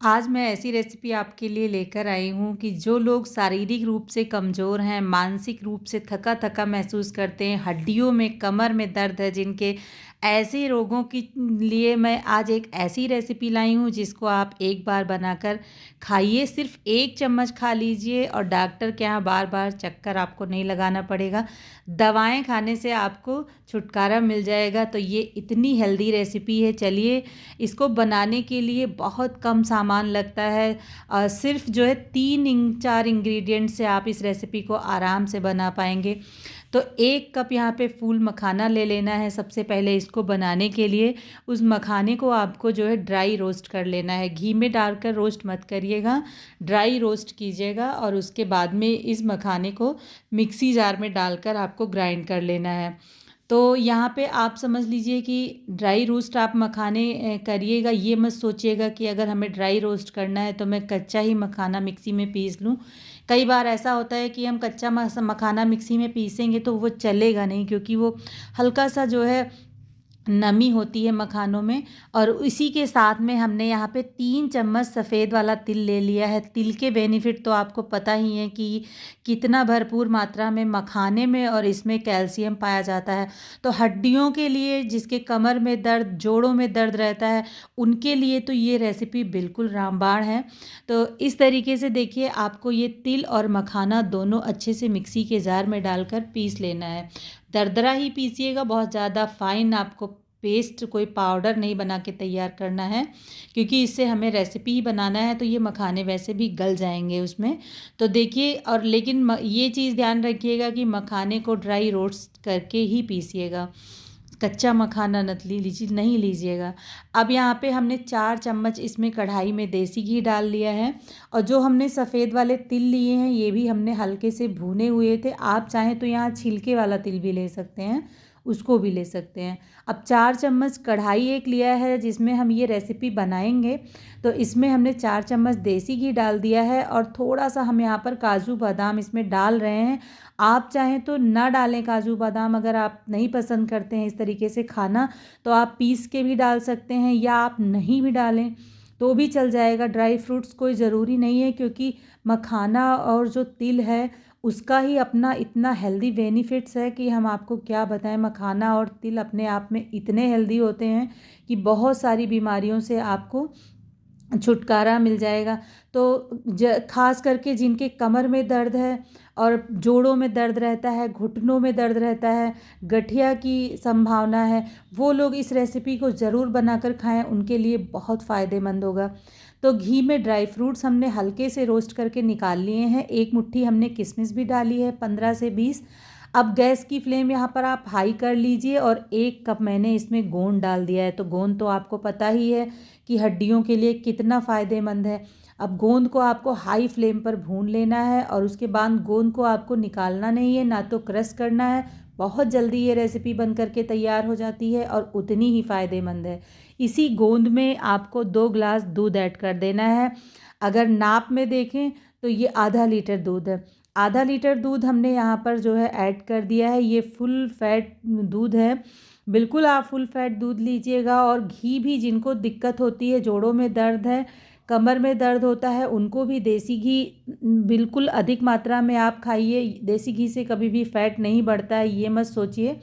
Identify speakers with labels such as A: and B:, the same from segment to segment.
A: आज मैं ऐसी रेसिपी आपके लिए लेकर आई हूँ कि जो लोग शारीरिक रूप से कमज़ोर हैं, मानसिक रूप से थका-थका महसूस करते हैं, हड्डियों में, कमर में दर्द है जिनके, ऐसे रोगों की लिए मैं आज एक ऐसी रेसिपी लाई हूँ जिसको आप एक बार बनाकर खाइए। सिर्फ़ 1 चम्मच खा लीजिए और डॉक्टर के यहाँ बार-बार चक्कर आपको नहीं लगाना पड़ेगा। दवाएँ खाने से आपको छुटकारा मिल जाएगा। तो ये इतनी हेल्दी रेसिपी है, चलिए इसको बनाने के लिए बहुत कम सामान लगता है। सिर्फ जो है 4 इंग्रेडिएंट से आप इस रेसिपी को आराम से बना पाएंगे। तो 1 कप यहाँ पे फूल मखाना ले लेना है। सबसे पहले इसको बनाने के लिए उस मखाने को आपको जो है ड्राई रोस्ट कर लेना है। घी में डालकर रोस्ट मत करिएगा, ड्राई रोस्ट कीजिएगा और उसके बाद में इस मखाने को मिक्सी जार में डालकर आपको ग्राइंड कर लेना है। तो यहाँ पे आप समझ लीजिए कि ड्राई रोस्ट आप मखाने करिएगा। ये मत सोचिएगा कि अगर हमें ड्राई रोस्ट करना है तो मैं कच्चा ही मखाना मिक्सी में पीस लूँ। कई बार ऐसा होता है कि हम कच्चा मखाना मिक्सी में पीसेंगे तो वो चलेगा नहीं, क्योंकि वो हल्का सा जो है नमी होती है मखानों में। और इसी के साथ में हमने यहाँ पे 3 चम्मच सफ़ेद वाला तिल ले लिया है। तिल के बेनिफिट तो आपको पता ही है कि कितना भरपूर मात्रा में मखाने में और इसमें कैल्शियम पाया जाता है। तो हड्डियों के लिए, जिसके कमर में दर्द, जोड़ों में दर्द रहता है, उनके लिए तो ये रेसिपी बिल्कुल रामबाण है। तो इस तरीके से देखिए, आपको ये तिल और मखाना दोनों अच्छे से मिक्सी के जार में डालकर पीस लेना है। दरदरा ही पीसिएगा, बहुत ज़्यादा फाइन आपको पेस्ट, कोई पाउडर नहीं बना के तैयार करना है, क्योंकि इससे हमें रेसिपी ही बनाना है तो ये मखाने वैसे भी गल जाएंगे उसमें। तो देखिए, और लेकिन ये चीज़ ध्यान रखिएगा कि मखाने को ड्राई रोस्ट करके ही पीसिएगा, कच्चा मखाना नहीं लीजिएगा। अब यहाँ पे हमने 4 चम्मच इसमें कढ़ाई में देसी घी डाल लिया है। और जो हमने सफ़ेद वाले तिल लिए हैं ये भी हमने हल्के से भुने हुए थे। आप चाहें तो यहाँ छिलके वाला तिल भी ले सकते हैं, उसको भी ले सकते हैं। अब 4 चम्मच कढ़ाई एक लिया है जिसमें हम ये रेसिपी बनाएंगे। तो इसमें हमने 4 चम्मच देसी घी डाल दिया है और थोड़ा सा हम यहाँ पर काजू बादाम इसमें डाल रहे हैं। आप चाहें तो ना डालें काजू बादाम, अगर आप नहीं पसंद करते हैं इस तरीके से खाना तो आप पीस के भी डाल सकते हैं, या आप नहीं भी डालें तो भी चल जाएगा। ड्राई फ्रूट्स कोई ज़रूरी नहीं है, क्योंकि मखाना और जो तिल है उसका ही अपना इतना हेल्दी बेनिफिट्स है कि हम आपको क्या बताएं। मखाना और तिल अपने आप में इतने हेल्दी होते हैं कि बहुत सारी बीमारियों से आपको छुटकारा मिल जाएगा। तो खास करके जिनके कमर में दर्द है और जोड़ों में दर्द रहता है, घुटनों में दर्द रहता है, गठिया की संभावना है, वो लोग इस रेसिपी को ज़रूर बनाकर खाएं, उनके लिए बहुत फ़ायदेमंद होगा। तो घी में ड्राई फ्रूट्स हमने हल्के से रोस्ट करके निकाल लिए हैं। 1 मुट्ठी हमने किशमिश भी डाली है, 15 से 20। अब गैस की फ्लेम यहाँ पर आप हाई कर लीजिए और 1 कप मैंने इसमें गोंद डाल दिया है। तो गोंद तो आपको पता ही है कि हड्डियों के लिए कितना फ़ायदेमंद है। अब गोंद को आपको हाई फ्लेम पर भून लेना है और उसके बाद गोंद को आपको निकालना नहीं है, ना तो क्रश करना है। बहुत जल्दी ये रेसिपी बन करके तैयार हो जाती है और उतनी ही फ़ायदेमंद है। इसी गोंद में आपको 2 ग्लास दूध ऐड कर देना है। अगर नाप में देखें तो ये आधा लीटर दूध है। आधा लीटर दूध हमने यहाँ पर जो है ऐड कर दिया है। ये फुल फैट दूध है, बिल्कुल आप फुल फैट दूध लीजिएगा। और घी भी, जिनको दिक्कत होती है, जोड़ों में दर्द है, कमर में दर्द होता है, उनको भी देसी घी बिल्कुल अधिक मात्रा में आप खाइए। देसी घी से कभी भी फैट नहीं बढ़ता है, ये मत सोचिए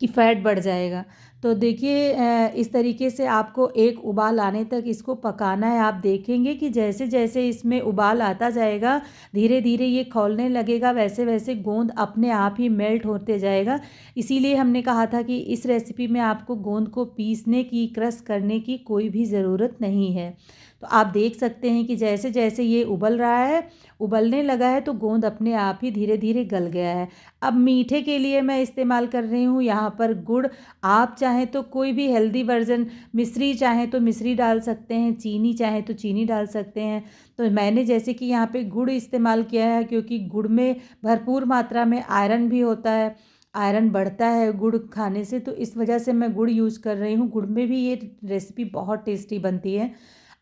A: कि फ़ैट बढ़ जाएगा। तो देखिए, इस तरीके से आपको एक उबाल आने तक इसको पकाना है। आप देखेंगे कि जैसे जैसे इसमें उबाल आता जाएगा, धीरे धीरे ये खौलने लगेगा, वैसे वैसे गोंद अपने आप ही मेल्ट होते जाएगा। इसीलिए हमने कहा था कि इस रेसिपी में आपको गोंद को पीसने की, क्रश करने की कोई भी ज़रूरत नहीं है। तो आप देख सकते हैं कि जैसे जैसे ये उबल रहा है, उबलने लगा है, तो गोंद अपने आप ही धीरे धीरे गल गया है। अब मीठे के लिए मैं इस्तेमाल कर रही हूँ यहाँ पर गुड़। आप चाहें तो कोई भी हेल्दी वर्जन, मिश्री चाहें तो मिश्री डाल सकते हैं, चीनी चाहें तो चीनी डाल सकते हैं। तो मैंने जैसे कि यहाँ पे गुड़ इस्तेमाल किया है, क्योंकि गुड़ में भरपूर मात्रा में आयरन भी होता है, आयरन बढ़ता है गुड़ खाने से, तो इस वजह से मैं गुड़ यूज़ कर रही हूँ। गुड़ में भी ये रेसिपी बहुत टेस्टी बनती है।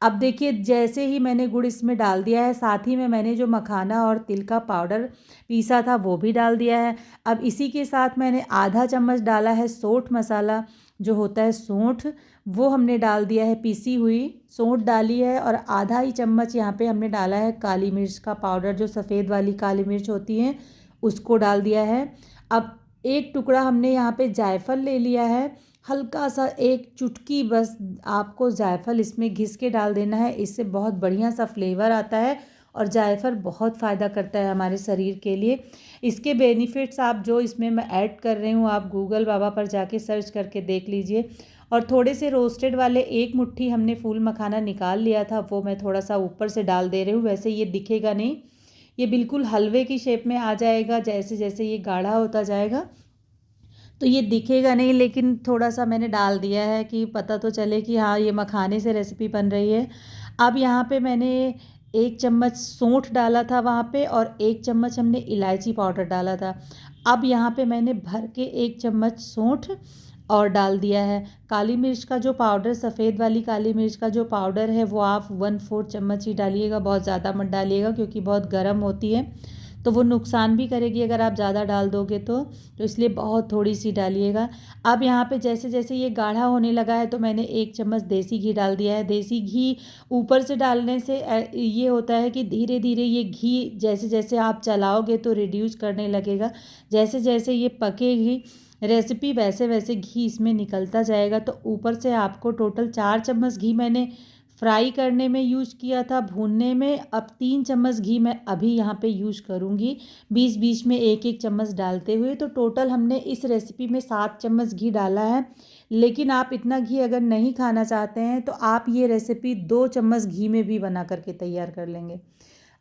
A: अब देखिए, जैसे ही मैंने गुड़ इसमें डाल दिया है, साथ ही में मैंने जो मखाना और तिल का पाउडर पीसा था वो भी डाल दिया है। अब इसी के साथ मैंने आधा चम्मच डाला है सौंठ मसाला, जो होता है सौंठ, वो हमने डाल दिया है, पीसी हुई सौंठ डाली है। और आधा ही चम्मच यहाँ पे हमने डाला है काली मिर्च का पाउडर, जो सफ़ेद वाली काली मिर्च होती है उसको डाल दिया है। अब एक टुकड़ा हमने यहाँ पे जायफल ले लिया है, हल्का सा एक चुटकी बस आपको जायफल इसमें घिस के डाल देना है, इससे बहुत बढ़िया सा फ्लेवर आता है। और जायफल बहुत फ़ायदा करता है हमारे शरीर के लिए। इसके बेनिफिट्स आप जो इसमें मैं ऐड कर रही हूँ, आप गूगल बाबा पर जाके सर्च करके देख लीजिए। और थोड़े से रोस्टेड वाले एक मुट्ठी हमने फूल मखाना निकाल लिया था, वो मैं थोड़ा सा ऊपर से डाल दे रही हूँ। वैसे ये दिखेगा नहीं, ये बिल्कुल हलवे की शेप में आ जाएगा, जैसे जैसे ये गाढ़ा होता जाएगा तो ये दिखेगा नहीं, लेकिन थोड़ा सा मैंने डाल दिया है कि पता तो चले कि हाँ ये मखाने से रेसिपी बन रही है। अब यहाँ पे मैंने 1 चम्मच सौंठ डाला था वहाँ पे, और 1 चम्मच हमने इलायची पाउडर डाला था। अब यहाँ पे मैंने भर के 1 चम्मच सौंठ और डाल दिया है। काली मिर्च का जो पाउडर, सफ़ेद वाली काली मिर्च का जो पाउडर है, वो आप 1/4 चम्मच ही डालिएगा, बहुत ज़्यादा मत डालिएगा क्योंकि बहुत गर्म होती है तो वो नुकसान भी करेगी अगर आप ज़्यादा डाल दोगे तो इसलिए बहुत थोड़ी सी डालिएगा। अब यहाँ पे जैसे जैसे ये गाढ़ा होने लगा है तो मैंने 1 चम्मच देसी घी डाल दिया है। देसी घी ऊपर से डालने से ये होता है कि धीरे धीरे ये घी जैसे जैसे आप चलाओगे तो रिड्यूस करने लगेगा, जैसे जैसे ये पकेगी रेसिपी वैसे वैसे घी इसमें निकलता जाएगा। तो ऊपर से आपको टोटल 4 चम्मच घी मैंने फ्राई करने में यूज किया था, भूनने में। अब 3 चम्मच घी मैं अभी यहाँ पे यूज करूँगी, बीच बीच में एक एक चम्मच डालते हुए। तो टोटल हमने इस रेसिपी में 7 चम्मच घी डाला है। लेकिन आप इतना घी अगर नहीं खाना चाहते हैं तो आप ये रेसिपी 2 चम्मच घी में भी बना करके तैयार कर लेंगे,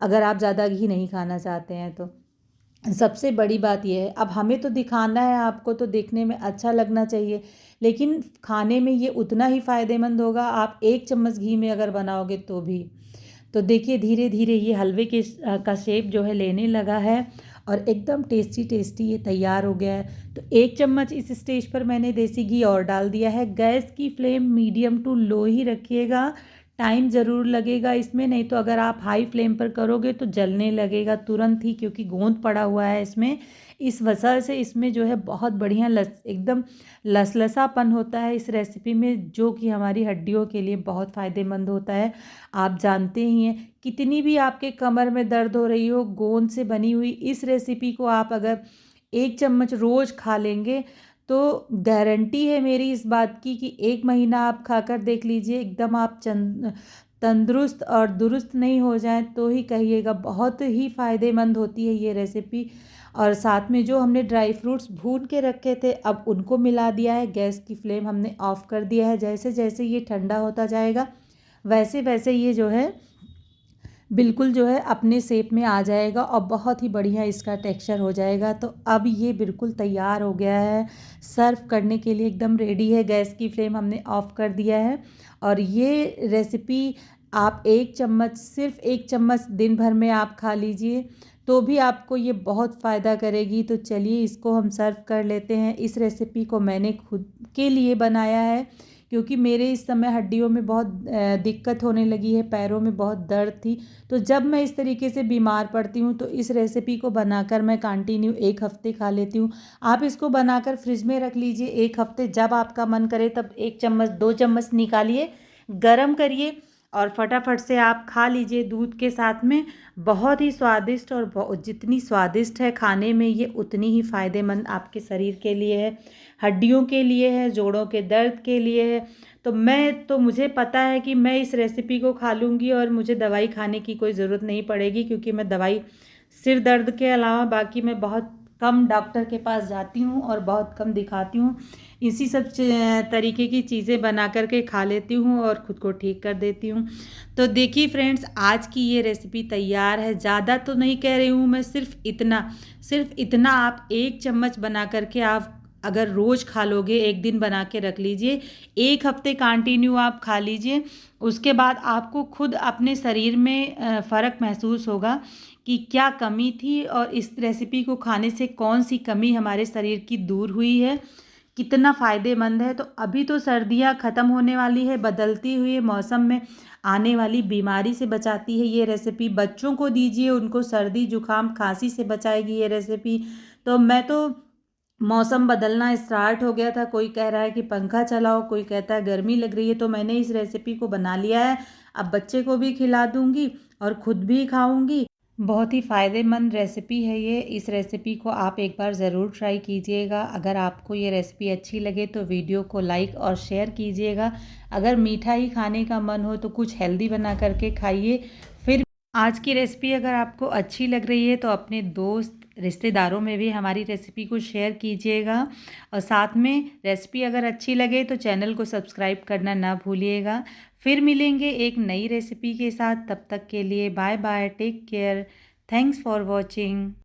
A: अगर आप ज़्यादा घी नहीं खाना चाहते हैं तो। सबसे बड़ी बात यह है, अब हमें तो दिखाना है आपको, तो देखने में अच्छा लगना चाहिए, लेकिन खाने में ये उतना ही फ़ायदेमंद होगा आप 1 चम्मच घी में अगर बनाओगे तो भी। तो देखिए धीरे धीरे ये हलवे के का शेप जो है लेने लगा है और एकदम टेस्टी टेस्टी ये तैयार हो गया है। तो 1 चम्मच इस स्टेज पर मैंने देसी घी और डाल दिया है। गैस की फ्लेम मीडियम टू लो ही रखिएगा, टाइम ज़रूर लगेगा इसमें, नहीं तो अगर आप हाई फ्लेम पर करोगे तो जलने लगेगा तुरंत ही, क्योंकि गोंद पड़ा हुआ है इसमें। इस वजह से इसमें जो है बहुत बढ़िया एकदम लसलसापन होता है इस रेसिपी में, जो कि हमारी हड्डियों के लिए बहुत फ़ायदेमंद होता है। आप जानते ही हैं, कितनी भी आपके कमर में दर्द हो रही हो, गोंद से बनी हुई इस रेसिपी को आप अगर 1 चम्मच रोज़ खा लेंगे तो गारंटी है मेरी इस बात की कि 1 महीना आप खाकर देख लीजिए, एकदम आप तंदुरुस्त और दुरुस्त नहीं हो जाएं तो ही कहिएगा। बहुत ही फ़ायदेमंद होती है ये रेसिपी। और साथ में जो हमने ड्राई फ्रूट्स भून के रखे थे, अब उनको मिला दिया है। गैस की फ्लेम हमने ऑफ़ कर दिया है। जैसे जैसे ये ठंडा होता जाएगा वैसे वैसे ये जो है बिल्कुल जो है अपने शेप में आ जाएगा और बहुत ही बढ़िया इसका टेक्सचर हो जाएगा। तो अब ये बिल्कुल तैयार हो गया है, सर्व करने के लिए एकदम रेडी है। गैस की फ्लेम हमने ऑफ़ कर दिया है। और ये रेसिपी आप 1 चम्मच, सिर्फ 1 चम्मच दिन भर में आप खा लीजिए तो भी आपको ये बहुत फ़ायदा करेगी। तो चलिए इसको हम सर्व कर लेते हैं। इस रेसिपी को मैंने खुद के लिए बनाया है क्योंकि मेरे इस समय हड्डियों में बहुत दिक्कत होने लगी है, पैरों में बहुत दर्द थी। तो जब मैं इस तरीके से बीमार पड़ती हूँ तो इस रेसिपी को बनाकर मैं कंटिन्यू 1 हफ्ते खा लेती हूँ। आप इसको बनाकर फ्रिज में रख लीजिए 1 हफ्ते, जब आपका मन करे तब 1 चम्मच 2 चम्मच निकालिए, गरम करिए और फटाफट से आप खा लीजिए दूध के साथ में। बहुत ही स्वादिष्ट, और जितनी स्वादिष्ट है खाने में ये उतनी ही फ़ायदेमंद आपके शरीर के लिए है, हड्डियों के लिए है, जोड़ों के दर्द के लिए है। तो मुझे पता है कि मैं इस रेसिपी को खा लूँगी और मुझे दवाई खाने की कोई ज़रूरत नहीं पड़ेगी, क्योंकि मैं दवाई सिर दर्द के अलावा बाकी मैं बहुत कम डॉक्टर के पास जाती हूँ और बहुत कम दिखाती हूँ। इसी सब तरीके की चीज़ें बना कर के खा लेती हूँ और ख़ुद को ठीक कर देती हूँ। तो देखिए फ्रेंड्स, आज की ये रेसिपी तैयार है। ज़्यादा तो नहीं कह रही हूँ मैं, सिर्फ इतना आप 1 चम्मच बना करके आप अगर रोज़ खा लोगे, एक दिन बना के रख लीजिए, 1 हफ्ते कंटिन्यू आप खा लीजिए, उसके बाद आपको खुद अपने शरीर में फ़र्क महसूस होगा कि क्या कमी थी और इस रेसिपी को खाने से कौन सी कमी हमारे शरीर की दूर हुई है, कितना फ़ायदेमंद है। तो अभी तो सर्दियाँ ख़त्म होने वाली है, बदलती हुई मौसम में आने वाली बीमारी से बचाती है ये रेसिपी। बच्चों को दीजिए, उनको सर्दी जुकाम खांसी से बचाएगी ये रेसिपी। तो मैं तो मौसम बदलना स्टार्ट हो गया था, कोई कह रहा है कि पंखा चलाओ, कोई कहता है गर्मी लग रही है, तो मैंने इस रेसिपी को बना लिया है। अब बच्चे को भी खिला दूँगी और खुद भी खाऊँगी। बहुत ही फ़ायदेमंद रेसिपी है ये। इस रेसिपी को आप एक बार ज़रूर ट्राई कीजिएगा। अगर आपको ये रेसिपी अच्छी लगे तो वीडियो को लाइक और शेयर कीजिएगा। अगर मीठा ही खाने का मन हो तो कुछ हेल्दी बना कर के खाइए। फिर आज की रेसिपी अगर आपको अच्छी लग रही है तो अपने दोस्त रिश्तेदारों में भी हमारी रेसिपी को शेयर कीजिएगा और साथ में रेसिपी अगर अच्छी लगे तो चैनल को सब्सक्राइब करना ना भूलिएगा। फिर मिलेंगे एक नई रेसिपी के साथ, तब तक के लिए bye bye, take care, thanks for watching.